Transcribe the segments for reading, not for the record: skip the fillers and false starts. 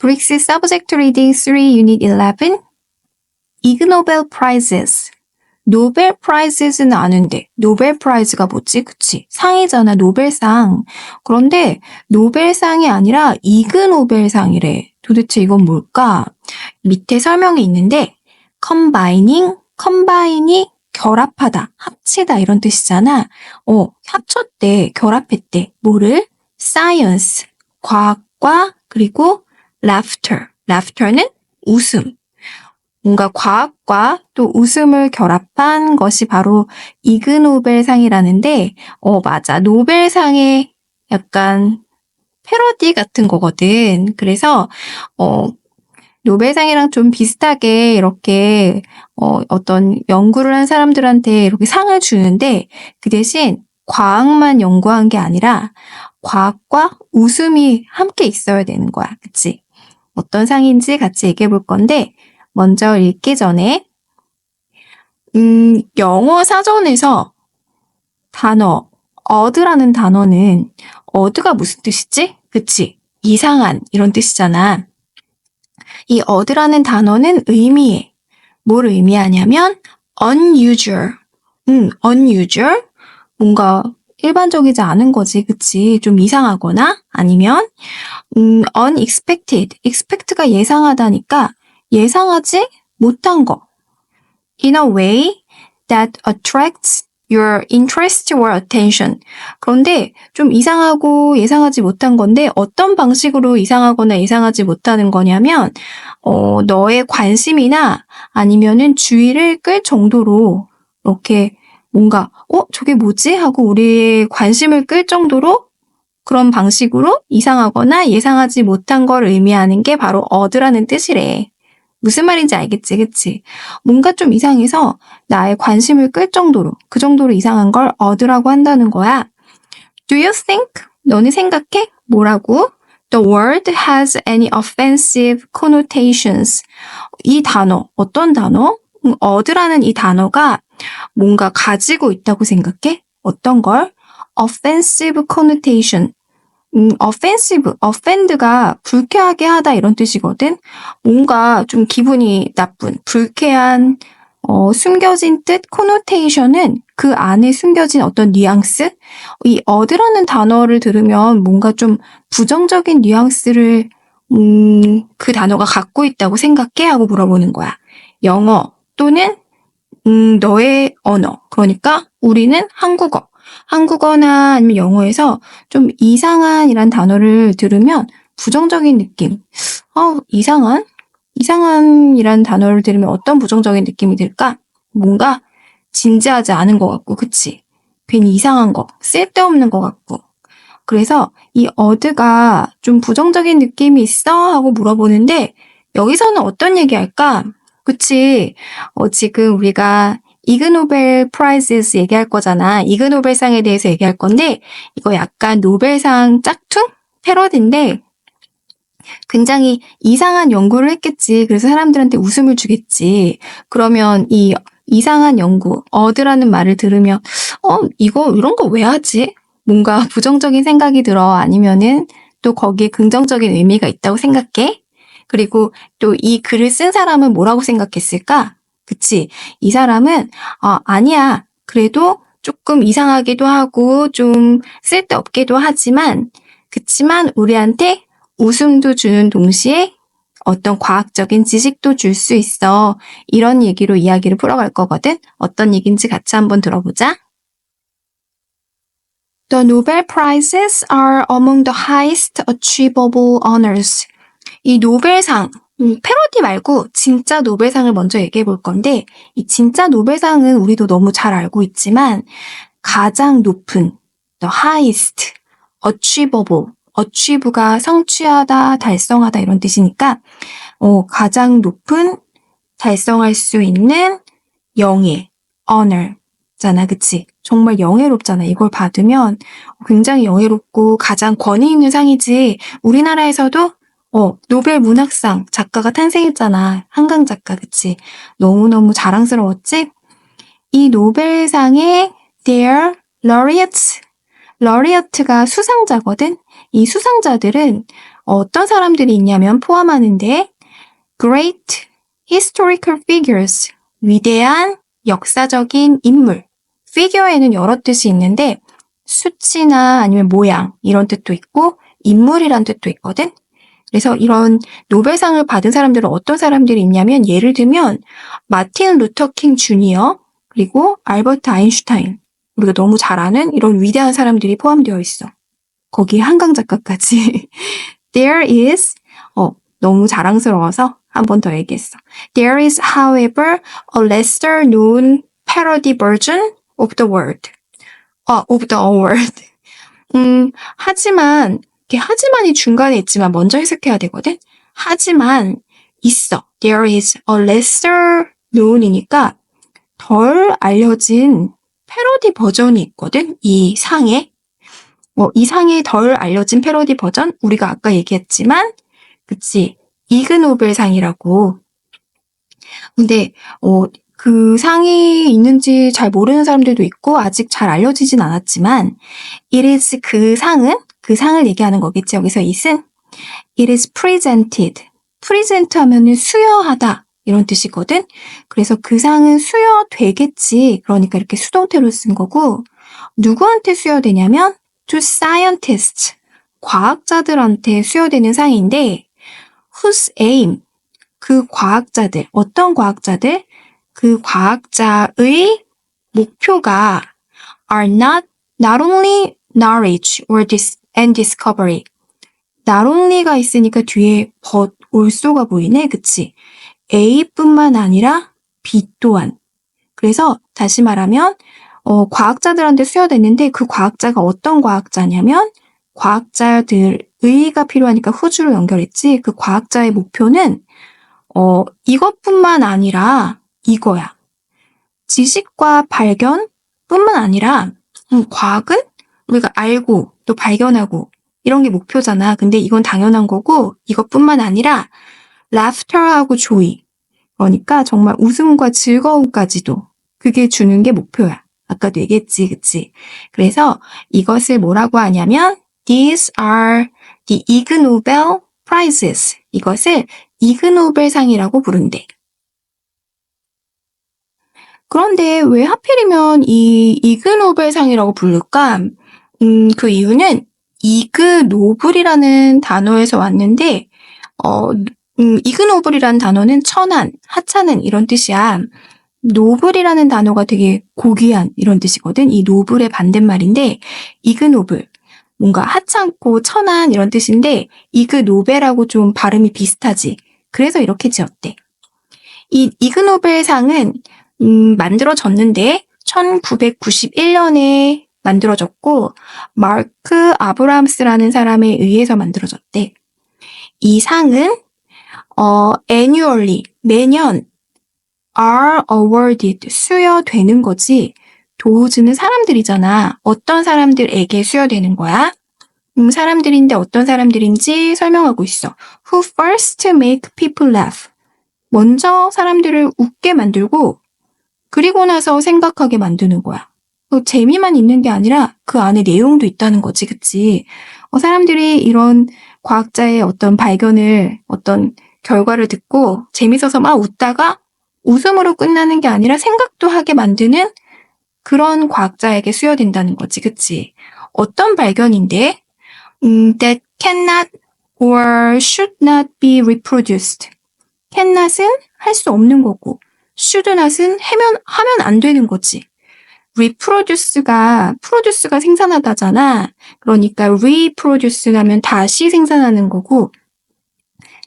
브릭스 Subject Reading 3 Unit 11 Ig Nobel Prizes 노벨 프라이즈는 아는데 노벨 프라이즈가 뭐지? 그치? 상이잖아. 노벨상. 그런데 노벨상이 아니라 이그 노벨상이래. 도대체 이건 뭘까? 밑에 설명이 있는데 combining이 결합하다, 합치다 이런 뜻이잖아. 합쳤대, 결합했대. 뭐를? science, 과학과 그리고 laughter는 웃음. 뭔가 과학과 또 웃음을 결합한 것이 바로 이그 노벨상이라는데, 맞아. 노벨상의 약간 패러디 같은 거거든. 그래서, 노벨상이랑 좀 비슷하게 이렇게, 어떤 연구를 한 사람들한테 이렇게 상을 주는데, 그 대신 과학만 연구한 게 아니라 과학과 웃음이 함께 있어야 되는 거야. 그치? 어떤 상인지 같이 얘기해 볼 건데, 먼저 읽기 전에 영어 사전에서 단어 odd라는 단어는 odd가 무슨 뜻이지? 그치? 이상한 이런 뜻이잖아. 이 odd라는 단어는 의미해. 뭘 의미하냐면 unusual. unusual? 뭔가 일반적이지 않은 거지. 그치? 좀 이상하거나 아니면 unexpected. expect가 예상하다니까 예상하지 못한 거. In a way that attracts your interest or attention. 그런데 좀 이상하고 예상하지 못한 건데 어떤 방식으로 이상하거나 예상하지 못하는 거냐면 너의 관심이나 아니면은 주의를 끌 정도로 이렇게 뭔가 저게 뭐지? 하고 우리의 관심을 끌 정도로 그런 방식으로 이상하거나 예상하지 못한 걸 의미하는 게 바로 odd라는 뜻이래. 무슨 말인지 알겠지, 그치? 뭔가 좀 이상해서 나의 관심을 끌 정도로, 그 정도로 이상한 걸 odd라고 한다는 거야. Do you think? 너는 생각해? 뭐라고? The word has any offensive connotations. 이 단어, 어떤 단어? odd라는 이 단어가 뭔가 가지고 있다고 생각해? 어떤 걸? offensive connotation. offend가 불쾌하게 하다 이런 뜻이거든. 뭔가 좀 기분이 나쁜, 불쾌한, 숨겨진 뜻, connotation은 그 안에 숨겨진 어떤 뉘앙스? 이 odd라는 단어를 들으면 뭔가 좀 부정적인 뉘앙스를, 그 단어가 갖고 있다고 생각해? 하고 물어보는 거야. 영어 또는, 너의 언어. 그러니까 우리는 한국어나 아니면 영어에서 좀 이상한이란 단어를 들으면 부정적인 느낌. 이상한이란 단어를 들으면 어떤 부정적인 느낌이 들까? 뭔가 진지하지 않은 것 같고, 그치? 괜히 이상한 거, 쓸데없는 것 같고. 그래서 이 odd가 좀 부정적인 느낌이 있어? 하고 물어보는데 여기서는 어떤 얘기할까? 그치? 지금 우리가 이그 노벨 프라이즈스 얘기할 거잖아. 이그 노벨상에 대해서 얘기할 건데 이거 약간 노벨상 짝퉁? 패러디인데 굉장히 이상한 연구를 했겠지. 그래서 사람들한테 웃음을 주겠지. 그러면 이 이상한 연구, odd라는 말을 들으면 이런 거 왜 하지? 뭔가 부정적인 생각이 들어. 아니면은 또 거기에 긍정적인 의미가 있다고 생각해? 그리고 또 이 글을 쓴 사람은 뭐라고 생각했을까? 그치? 이 사람은 아니야. 그래도 조금 이상하기도 하고 좀 쓸데없기도 하지만 그치만 우리한테 웃음도 주는 동시에 어떤 과학적인 지식도 줄 수 있어. 이런 얘기로 이야기를 풀어갈 거거든. 어떤 얘기인지 같이 한번 들어보자. The Nobel Prizes are among the highest achievable honors. 이 노벨상, 패러디 말고 진짜 노벨상을 먼저 얘기해 볼 건데 이 진짜 노벨상은 우리도 너무 잘 알고 있지만 가장 높은 the highest, achievable, achieve가 성취하다, 달성하다 이런 뜻이니까 가장 높은 달성할 수 있는 영예, honor잖아, 그치? 정말 영예롭잖아. 이걸 받으면 굉장히 영예롭고 가장 권위 있는 상이지. 우리나라에서도 노벨 문학상 작가가 탄생했잖아. 한강 작가, 그치? 너무너무 자랑스러웠지? 이 노벨상의 their laureates, laureate가 수상자거든? 이 수상자들은 어떤 사람들이 있냐면 포함하는데 great historical figures, 위대한 역사적인 인물. figure에는 여러 뜻이 있는데 수치나 아니면 모양 이런 뜻도 있고 인물이란 뜻도 있거든. 그래서 이런 노벨상을 받은 사람들은 어떤 사람들이 있냐면 예를 들면 마틴 루터 킹 주니어 그리고 알버트 아인슈타인 우리가 너무 잘 아는 이런 위대한 사람들이 포함되어 있어. 거기에 한강 작가까지. There is 너무 자랑스러워서 한 번 더 얘기했어. There is, however, a lesser known parody version of the word. of the award. 하지만 이렇게 하지만이 중간에 있지만 먼저 해석해야 되거든. 하지만 있어. There is a lesser known이니까 덜 알려진 패러디 버전이 있거든. 이 상에. 이 상에 덜 알려진 패러디 버전 우리가 아까 얘기했지만 그치 이그노벨상이라고. 근데 그 상이 있는지 잘 모르는 사람들도 있고 아직 잘 알려지진 않았지만 it is 그 상을 얘기하는 거겠지. 여기서 it은 it is presented. present 하면은 수여하다 이런 뜻이거든. 그래서 그 상은 수여되겠지. 그러니까 이렇게 수동태로 쓴 거고 누구한테 수여되냐면 to scientists. 과학자들한테 수여되는 상인데 whose aim. 그 과학자들, 어떤 과학자들? 그 과학자의 목표가 are not only knowledge and discovery. not only가 있으니까 뒤에 but also가 보이네, 그치? A뿐만 아니라 B 또한. 그래서 다시 말하면 과학자들한테 수여됐는데 그 과학자가 어떤 과학자냐면 과학자들의가 필요하니까 who주로 연결했지. 그 과학자의 목표는 이것뿐만 아니라 이거야. 지식과 발견뿐만 아니라 과학은 우리가 알고 또 발견하고 이런 게 목표잖아. 근데 이건 당연한 거고 이것뿐만 아니라 laughter하고 joy. 그러니까 정말 웃음과 즐거움까지도 그게 주는 게 목표야. 아까도 얘기했지, 그치? 그래서 이것을 뭐라고 하냐면 These are the Ig Nobel Prizes. 이것을 이그노벨상이라고 부른대. 그런데 왜 하필이면 이 이그노벨상이라고 부를까? 그 이유는 이그노블이라는 단어에서 왔는데 이그노블이라는 단어는 천한, 하찮은 이런 뜻이야. 노블이라는 단어가 되게 고귀한 이런 뜻이거든. 이 노블의 반대말인데 이그노블. 뭔가 하찮고 천한 이런 뜻인데 이그노벨하고 좀 발음이 비슷하지. 그래서 이렇게 지었대. 이 이그노벨상은 만들어졌는데 1991년에 만들어졌고 마크 아브람스라는 사람에 의해서 만들어졌대. 이 상은 annually 매년 are awarded 수여되는 거지. thouse는 사람들이잖아. 어떤 사람들에게 수여되는 거야? 사람들인데 어떤 사람들인지 설명하고 있어. Who first make people laugh. 먼저 사람들을 웃게 만들고 그리고 나서 생각하게 만드는 거야. 재미만 있는 게 아니라 그 안에 내용도 있다는 거지, 그치? 사람들이 이런 과학자의 어떤 발견을, 어떤 결과를 듣고 재밌어서 막 웃다가 웃음으로 끝나는 게 아니라 생각도 하게 만드는 그런 과학자에게 수여된다는 거지, 그치? 어떤 발견인데? That cannot or should not be reproduced. cannot은 할 수 없는 거고, should not은 하면 안 되는 거지. reproduce가 생산하다잖아. 그러니까 reproduce 하면 다시 생산하는 거고,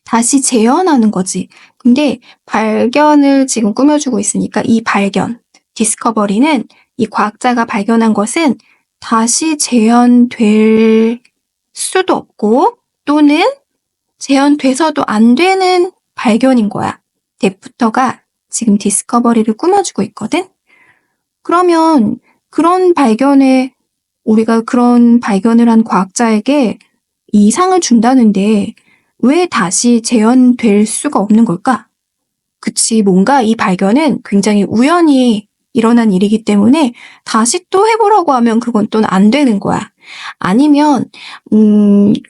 다시 재현하는 거지. 근데 발견을 지금 꾸며주고 있으니까 이 발견, discovery는 이 과학자가 발견한 것은 다시 재현될 수도 없고 또는 재현돼서도 안 되는 발견인 거야. 데프터가 지금 디스커버리를 꾸며주고 있거든. 그러면 우리가 그런 발견을 한 과학자에게 이 상을 준다는데 왜 다시 재현될 수가 없는 걸까? 그치, 뭔가 이 발견은 굉장히 우연히 일어난 일이기 때문에 다시 또 해보라고 하면 그건 또 안 되는 거야. 아니면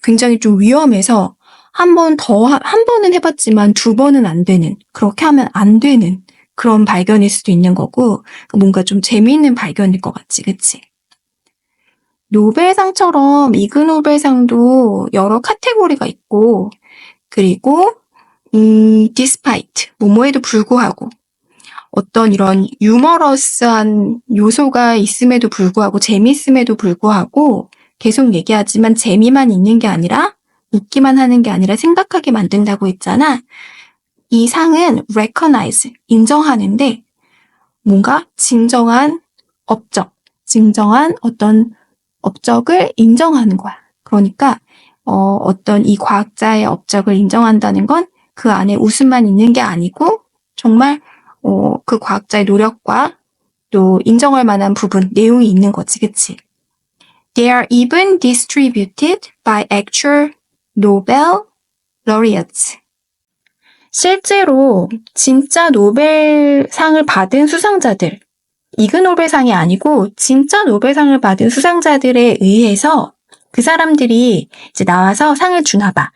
굉장히 좀 위험해서 한 번은 해봤지만 두 번은 안 되는, 그렇게 하면 안 되는 그런 발견일 수도 있는 거고, 뭔가 좀 재미있는 발견일 것 같지, 그치? 노벨상처럼 이그노벨상도 여러 카테고리가 있고, 그리고 despite, 뭐뭐에도 불구하고, 어떤 이런 유머러스한 요소가 있음에도 불구하고, 재미있음에도 불구하고, 계속 얘기하지만 재미만 있는 게 아니라, 웃기만 하는 게 아니라 생각하게 만든다고 했잖아. 이 상은 recognize, 인정하는데, 뭔가 진정한 업적, 진정한 어떤 업적을 인정하는 거야. 그러니까 어떤 이 과학자의 업적을 인정한다는 건 그 안에 웃음만 있는 게 아니고 정말 그 과학자의 노력과 또 인정할 만한 부분, 내용이 있는 거지, 그치? They are even distributed by actual Nobel laureates. 실제로 진짜 노벨상을 받은 수상자들, 이그노벨상이 아니고 진짜 노벨상을 받은 수상자들에 의해서 그 사람들이 이제 나와서 상을 주나 봐.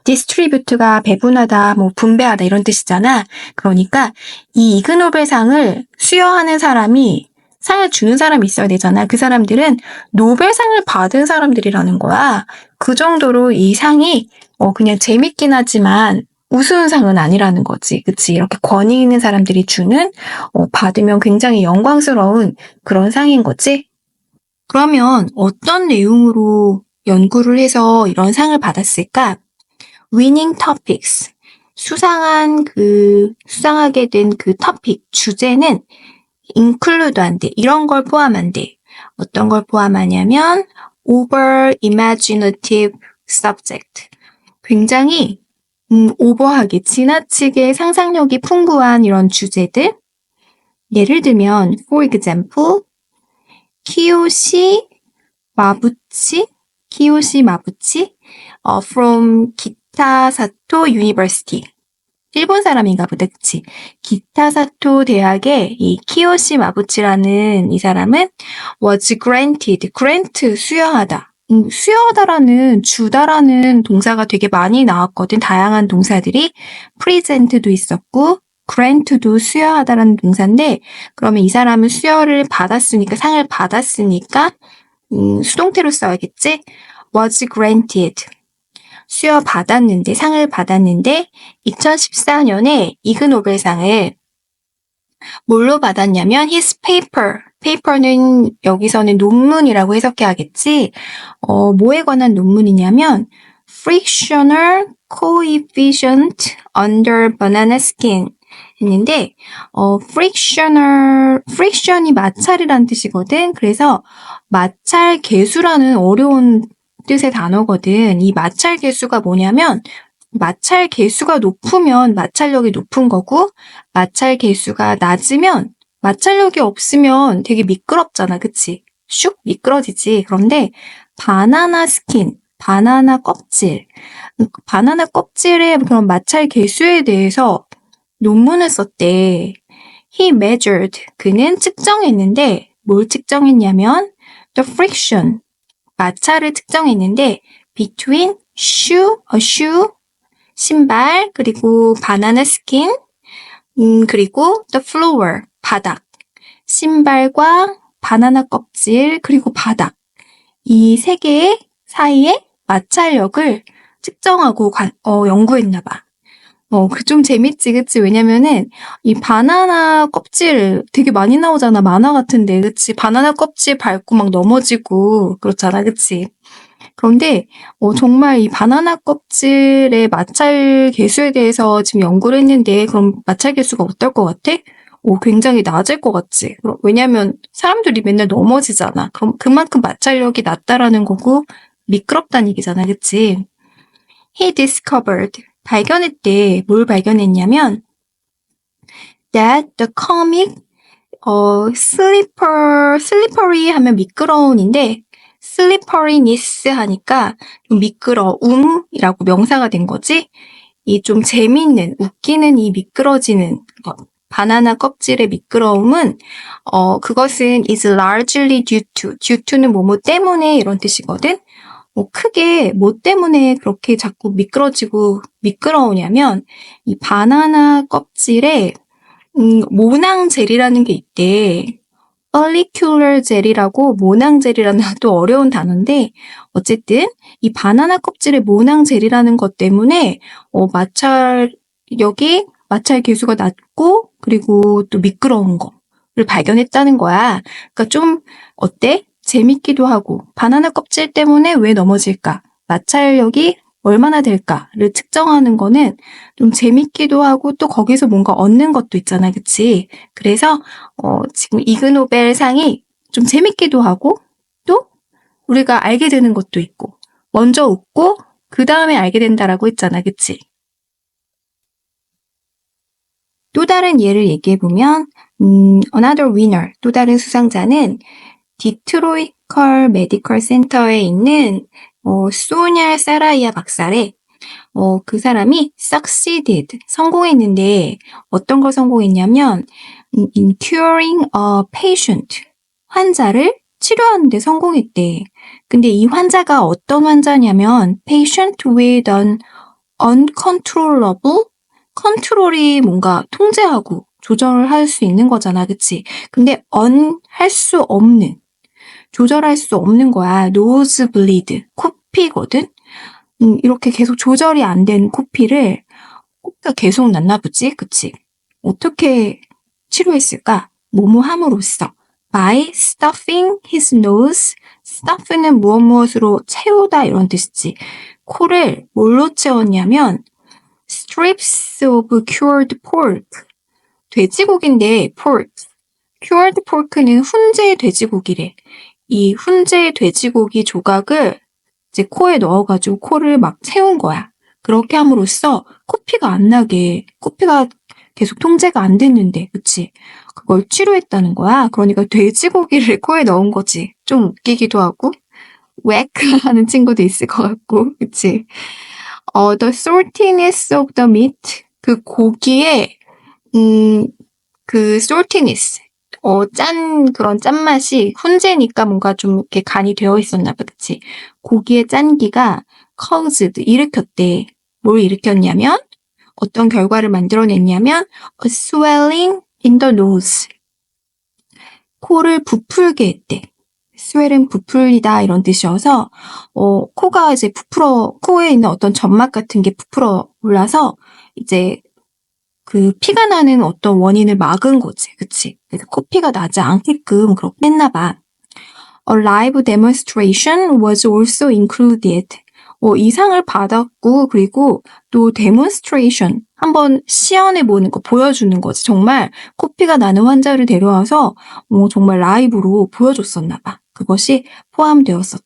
디스트리뷰트가 배분하다, 뭐 분배하다 이런 뜻이잖아. 그러니까 이 이그노벨상을 수여하는 사람이 상을 주는 사람이 있어야 되잖아. 그 사람들은 노벨상을 받은 사람들이라는 거야. 그 정도로 이 상이 그냥 재밌긴 하지만 우스운 상은 아니라는 거지. 그치? 이렇게 권위 있는 사람들이 주는 받으면 굉장히 영광스러운 그런 상인 거지? 그러면 어떤 내용으로 연구를 해서 이런 상을 받았을까? winning topics. 수상하게 된 그 topic, 주제는 include 한대. 이런 걸 포함한대. 어떤 걸 포함하냐면 over imaginative subject. 굉장히 오버하게, 지나치게 상상력이 풍부한 이런 주제들. 예를 들면, for example, 키요시 마부치 from 기타사토 University. 일본 사람인가 보다, 그치? 기타사토 대학의 이 키요시 마부치라는 이 사람은 was granted, grant, 수여하다. 수여하다라는, 주다라는 동사가 되게 많이 나왔거든. 다양한 동사들이. present도 있었고, grant도 수여하다라는 동사인데, 그러면 이 사람은 수여를 받았으니까, 상을 받았으니까, 수동태로 써야겠지? was granted. 상을 받았는데, 2014년에 이그노벨상을 뭘로 받았냐면, his paper는 여기서는 논문이라고 해석해야겠지? 뭐에 관한 논문이냐면, frictional coefficient under banana skin. 했는데, friction이 마찰이라는 뜻이거든. 그래서 마찰 계수라는 어려운 뜻의 단어거든. 이 마찰 계수가 뭐냐면, 마찰 계수가 높으면 마찰력이 높은 거고, 마찰 계수가 낮으면 마찰력이 없으면 되게 미끄럽잖아. 그치? 슉 미끄러지지. 그런데 바나나 껍질의 그런 마찰 계수에 대해서 논문을 썼대. He measured. 그는 측정했는데 뭘 측정했냐면 the friction. 마찰을 측정했는데 between a shoe, 신발, 그리고 banana skin, 그리고 the floor, 바닥. 신발과 바나나 껍질, 그리고 바닥. 이 세 개의 사이의 마찰력을 측정하고 연구했나 봐. 좀 재밌지, 그치? 왜냐면은, 이 바나나 껍질 되게 많이 나오잖아, 만화 같은데, 그치? 바나나 껍질 밟고 막 넘어지고, 그렇잖아, 그치? 그런데, 정말 이 바나나 껍질의 마찰 계수에 대해서 지금 연구를 했는데, 그럼 마찰 계수가 어떨 것 같아? 굉장히 낮을 것 같지? 왜냐면, 사람들이 맨날 넘어지잖아. 그럼 그만큼 마찰력이 낮다라는 거고, 미끄럽다는 얘기잖아, 그치? He discovered. 발견했대. 뭘 발견했냐면 that the comic slippery 하면 미끄러운인데 slipperyness 하니까 좀 미끄러움이라고 명사가 된 거지. 이 좀 재밌는, 웃기는 이 미끄러지는 것. 바나나 껍질의 미끄러움은 그것은 is largely due to는 뭐뭐 때문에 이런 뜻이거든. 크게 뭐 때문에 그렇게 자꾸 미끄러지고 미끄러우냐면 이 바나나 껍질에 모낭 젤이라는 게 있대. follicular 젤이라고 모낭 젤이라는 또 어려운 단어인데 어쨌든 이 바나나 껍질에 모낭 젤이라는 것 때문에 마찰 계수가 낮고 그리고 또 미끄러운 거를 발견했다는 거야. 그러니까 좀 어때? 재밌기도 하고 바나나 껍질 때문에 왜 넘어질까? 마찰력이 얼마나 될까를 측정하는 거는 좀 재밌기도 하고 또 거기서 뭔가 얻는 것도 있잖아, 그치? 그래서 지금 이그노벨상이 좀 재밌기도 하고 또 우리가 알게 되는 것도 있고 먼저 웃고 그 다음에 알게 된다라고 했잖아, 그치? 또 다른 예를 얘기해보면 another winner, 또 다른 수상자는 디트로이컬 메디컬 센터에 있는 소냐 사라이아 박사래. 그 사람이 succeeded, 성공했는데 어떤 걸 성공했냐면 in curing a patient, 환자를 치료하는 데 성공했대. 근데 이 환자가 어떤 환자냐면 patient with an uncontrollable, 컨트롤이 뭔가 통제하고 조절을 할 수 있는 거잖아, 그치? 근데 할 수 없는, 조절할 수 없는 거야. nose bleed, 코피거든? 이렇게 계속 조절이 안 된 코피를 코피가 계속 났나 보지, 그치? 어떻게 치료했을까? 뭐뭐 함으로써 by stuffing his nose. stuff는 무엇으로 채우다 이런 뜻이지. 코를 뭘로 채웠냐면 strips of cured pork. 돼지고기인데 pork. cured pork는 훈제 돼지고기래. 이 훈제 돼지고기 조각을 이제 코에 넣어가지고 코를 막 채운 거야. 그렇게 함으로써 코피가 안 나게, 코피가 계속 통제가 안 됐는데, 그치? 그걸 치료했다는 거야. 그러니까 돼지고기를 코에 넣은 거지. 좀 웃기기도 하고, 웩 하는 친구도 있을 것 같고, 그치? the saltiness of the meat. 그 고기의, 그 saltiness. 그런 짠맛이 훈제니까 뭔가 좀 이렇게 간이 되어 있었나 봐, 그치? 고기의 짠기가 caused, 일으켰대. 뭘 일으켰냐면, 어떤 결과를 만들어냈냐면, a swelling in the nose. 코를 부풀게 했대. swell은 부풀리다 이런 뜻이어서, 코가 이제 코에 있는 어떤 점막 같은 게 부풀어 올라서, 이제 그 피가 나는 어떤 원인을 막은 거지, 그치? 그래서 코피가 나지 않게끔 그렇게 했나 봐. A live demonstration was also included. 이 상을 받았고, 그리고 또 demonstration, 한번 시연해보는 거, 보여주는 거지. 정말 코피가 나는 환자를 데려와서 정말 라이브로 보여줬었나 봐. 그것이 포함되었었다.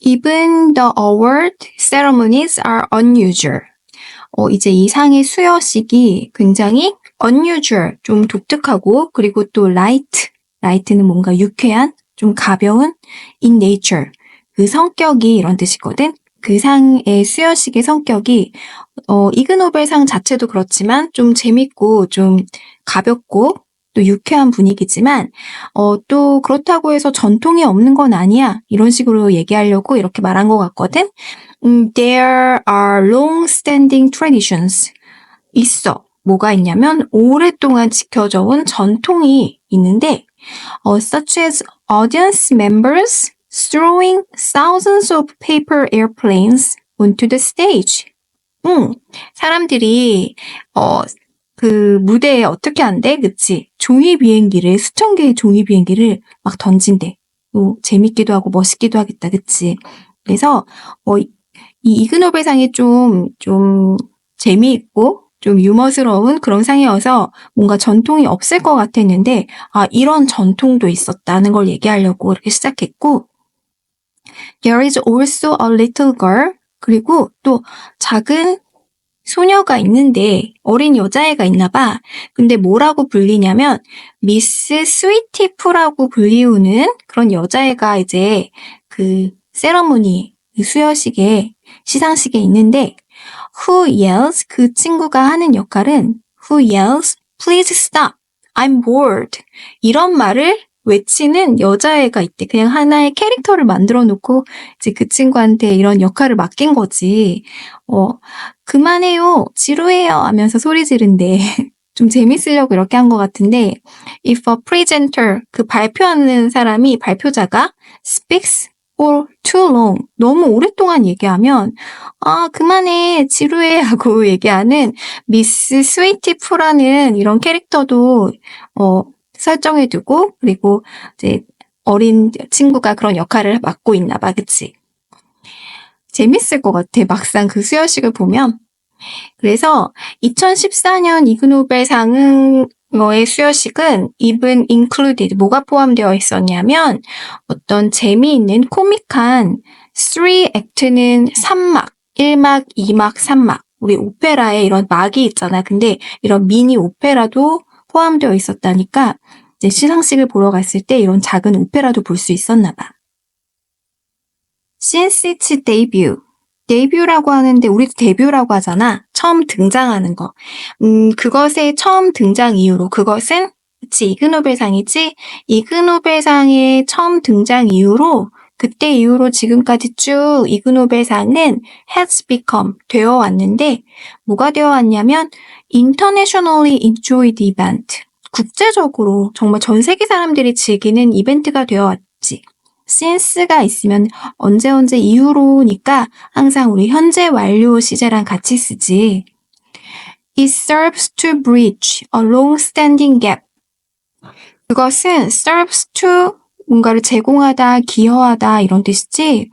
Even the award ceremonies are unusual. 이제 이 상의 수여식이 굉장히 unusual, 좀 독특하고, 그리고 또 light는 뭔가 유쾌한, 좀 가벼운, in nature, 그 성격이 이런 뜻이거든. 그 상의 수여식의 성격이 이그노벨상 자체도 그렇지만 좀 재밌고 좀 가볍고 또 유쾌한 분위기지만 또 그렇다고 해서 전통이 없는 건 아니야. 이런 식으로 얘기하려고 이렇게 말한 것 같거든. There are long-standing traditions. 있어. 뭐가 있냐면 오랫동안 지켜져 온 전통이 있는데 such as audience members throwing thousands of paper airplanes onto the stage. 사람들이 그 무대에 어떻게 한대? 그치? 수천 개의 종이 비행기를 막 던진대. 재밌기도 하고 멋있기도 하겠다. 그치? 그래서 이 이그노벨상이 좀 재미있고 좀 유머스러운 그런 상이어서 뭔가 전통이 없을 것 같았는데 이런 전통도 있었다는 걸 얘기하려고 이렇게 시작했고 There is also a little girl. 그리고 또 작은 소녀가 있는데 어린 여자애가 있나 봐. 근데 뭐라고 불리냐면 미스 스위티프라고 불리우는 그런 여자애가 이제 그 세러모니, 수여식에 시상식에 있는데 who yells, 그 친구가 하는 역할은 who yells, please stop, I'm bored. 이런 말을 외치는 여자애가 있대. 그냥 하나의 캐릭터를 만들어 놓고 이제 그 친구한테 이런 역할을 맡긴 거지. 그만해요. 지루해요. 하면서 소리 지른대. 좀 재밌으려고 이렇게 한 것 같은데 if a presenter, 그 발표하는 사람이, 발표자가 speaks for too long, 너무 오랫동안 얘기하면 그만해, 지루해 하고 얘기하는 미스 스위티프라는 이런 캐릭터도 설정해두고, 그리고 이제 어린 친구가 그런 역할을 맡고 있나 봐, 그치? 재밌을 것 같아, 막상 그 수여식을 보면. 그래서 2014년 이그노벨상의 수여식은 even included, 뭐가 포함되어 있었냐면 어떤 재미있는 코믹한 3액트는 3막, 1막, 2막, 3막, 우리 오페라에 이런 막이 있잖아. 근데 이런 미니 오페라도 포함되어 있었다니까 이제 시상식을 보러 갔을 때 이런 작은 오페라도 볼 수 있었나 봐. Since its debut, 데뷔라고 하는데 우리도 데뷔라고 하잖아. 처음 등장하는 거. 그것의 처음 등장 이후로, 그것은 그치, 이그노벨상이지? 이그노벨상의 처음 등장 이후로, 그때 이후로 지금까지 쭉 이그노벨상은 has become, 되어 왔는데, 뭐가 되어 왔냐면 internationally enjoyed event, 국제적으로 정말 전 세계 사람들이 즐기는 이벤트가 되어 왔지. since가 있으면 언제 이후로니까 항상 우리 현재 완료 시제랑 같이 쓰지. It serves to bridge a long-standing gap. 그것은 serves to, 뭔가를 제공하다, 기여하다 이런 뜻이지.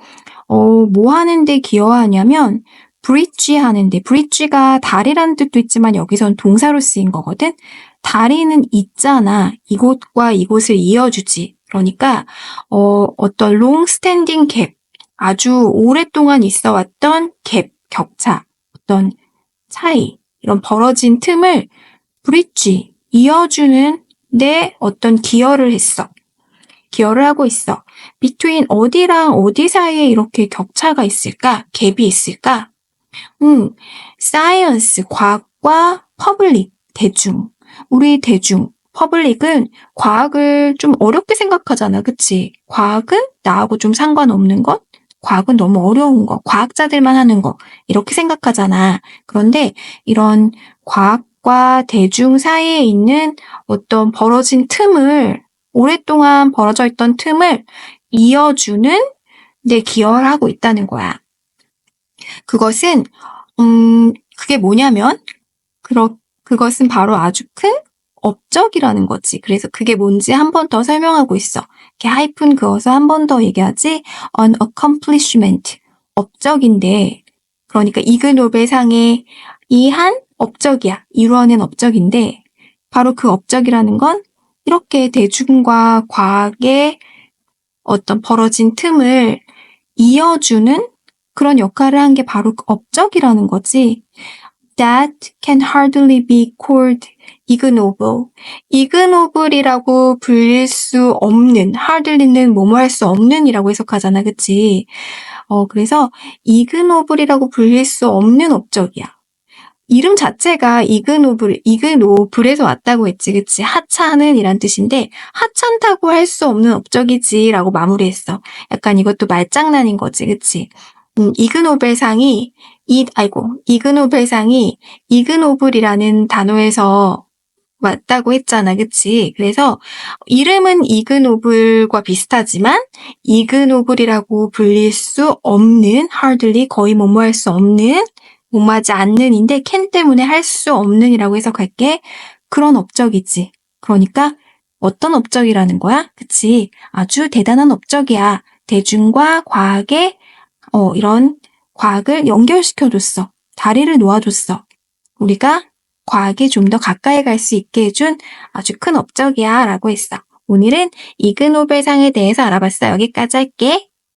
뭐 하는데 기여하냐면 bridge 하는데, bridge가 다리라는 뜻도 있지만 여기선 동사로 쓰인 거거든. 다리는 있잖아. 이곳과 이곳을 이어주지. 그러니까 어떤 long standing gap, 아주 오랫동안 있어 왔던 갭, 격차, 어떤 차이, 이런 벌어진 틈을 bridge, 이어주는 데 어떤 기여를 했어. 기여를 하고 있어. between 어디랑 어디 사이에 이렇게 격차가 있을까? 갭이 있을까? science, 과학과 public, 대중. 우리 대중, 퍼블릭은 과학을 좀 어렵게 생각하잖아. 그치? 과학은 나하고 좀 상관없는 것? 과학은 너무 어려운 거, 과학자들만 하는 거, 이렇게 생각하잖아. 그런데 이런 과학과 대중 사이에 있는 어떤 벌어진 틈을, 오랫동안 벌어져 있던 틈을 이어주는 데 기여를 하고 있다는 거야. 그것은 그게 뭐냐면 그것은 바로 아주 큰 업적이라는 거지. 그래서 그게 뭔지 한 번 더 설명하고 있어. 이렇게 하이픈 그어서 한 번 더 얘기하지. An accomplishment, 업적인데, 그러니까 이그노벨상의 이 한 업적이야. 이루어낸 업적인데, 바로 그 업적이라는 건 이렇게 대중과 과학의 어떤 벌어진 틈을 이어주는 그런 역할을 한 게 바로 그 업적이라는 거지. That can hardly be called ignoble. 이그노블이라고 불릴 수 없는, hardly는 뭐뭐 할 수 없는 이라고 해석하잖아. 그치? 그래서 이그노블이라고 불릴 수 없는 업적이야. 이름 자체가 이그노블에서 왔다고 했지. 그치? 하찮은 이란 뜻인데, 하찮다고 할 수 없는 업적이지 라고 마무리했어. 약간 이것도 말장난인 거지. 그치? 이그노벨상이 이그노블이라는 단어에서 왔다고 했잖아. 그치? 그래서 이름은 이그노블과 비슷하지만 이그노블이라고 불릴 수 없는, hardly, 거의 뭐뭐 할 수 없는, 뭐뭐하지 않는인데 can 때문에 할 수 없는 이라고 해석할게. 그런 업적이지. 그러니까 어떤 업적이라는 거야? 그치? 아주 대단한 업적이야. 대중과 과학의 이런 과학을 연결시켜줬어. 다리를 놓아줬어. 우리가 과학에 좀 더 가까이 갈 수 있게 해준 아주 큰 업적이야 라고 했어. 오늘은 이그노벨상에 대해서 알아봤어. 여기까지 할게.